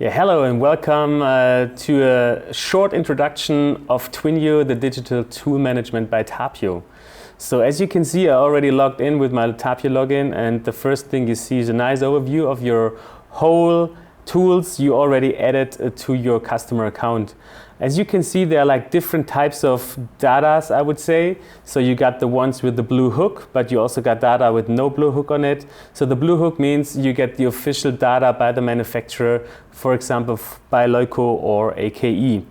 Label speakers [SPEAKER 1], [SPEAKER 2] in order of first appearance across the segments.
[SPEAKER 1] Yeah, hello and welcome to a short introduction of Twinio, the digital tool management by Tapio. So as you can see, I already logged in with my Tapio login, and the first thing you see is a nice overview of your whole tools you already added to your customer account. As you can see, there are like different types of datas, I would say. So you got the ones with the blue hook, but you also got data with no blue hook on it. So the blue hook means you get the official data by the manufacturer, for example, by Leuco or AKE.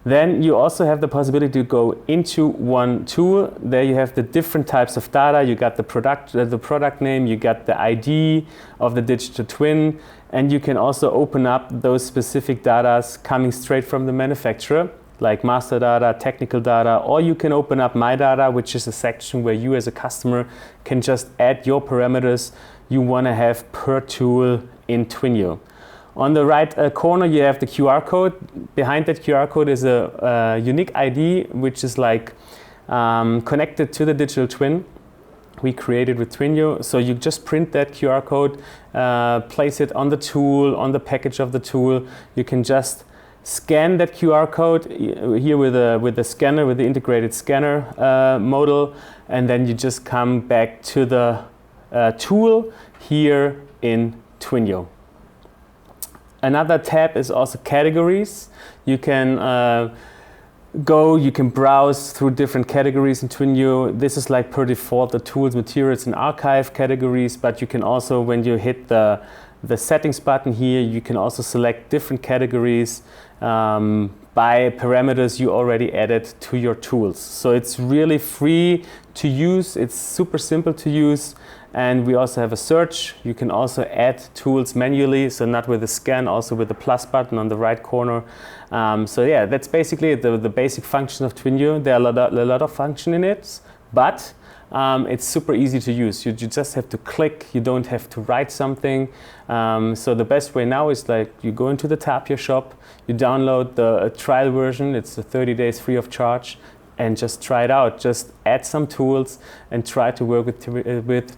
[SPEAKER 1] Then you also have the possibility to go into one tool. There you have the different types of data. You got the product name, you got the ID of the digital twin, and you can also open up those specific data coming straight from the manufacturer, like master data, technical data, or you can open up my data, which is a section where you as a customer can just add your parameters you want to have per tool in Twinio. On the right corner, you have the QR code. Behind that QR code is a unique ID, which is like connected to the digital twin we created with Twinio. So you just print that QR code, place it on the tool, on the package of the tool. You can just scan that QR code here with the scanner, with the integrated scanner model, and then you just come back to the tool here in Twinio. Another tab is also categories. You can you can browse through different categories in Twinio. This is like per default the tools, materials, and archive categories, but you can also, when you hit the settings button here, you can also select different categories by parameters you already added to your tools. So it's really free to use, it's super simple to use. And we also have a search. You can also add tools manually, so not with a scan, also with the plus button on the right corner. So yeah, that's basically the basic function of Twinio. There are a lot of function in it, but it's super easy to use. You just have to click, you don't have to write something. So the best way now is like you go into the Tapio shop, you download the trial version, it's 30 days free of charge, and just try it out. Just add some tools and try to work with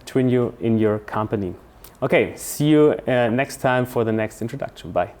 [SPEAKER 1] Twinio in your company. Okay, see you next time for the next introduction. Bye.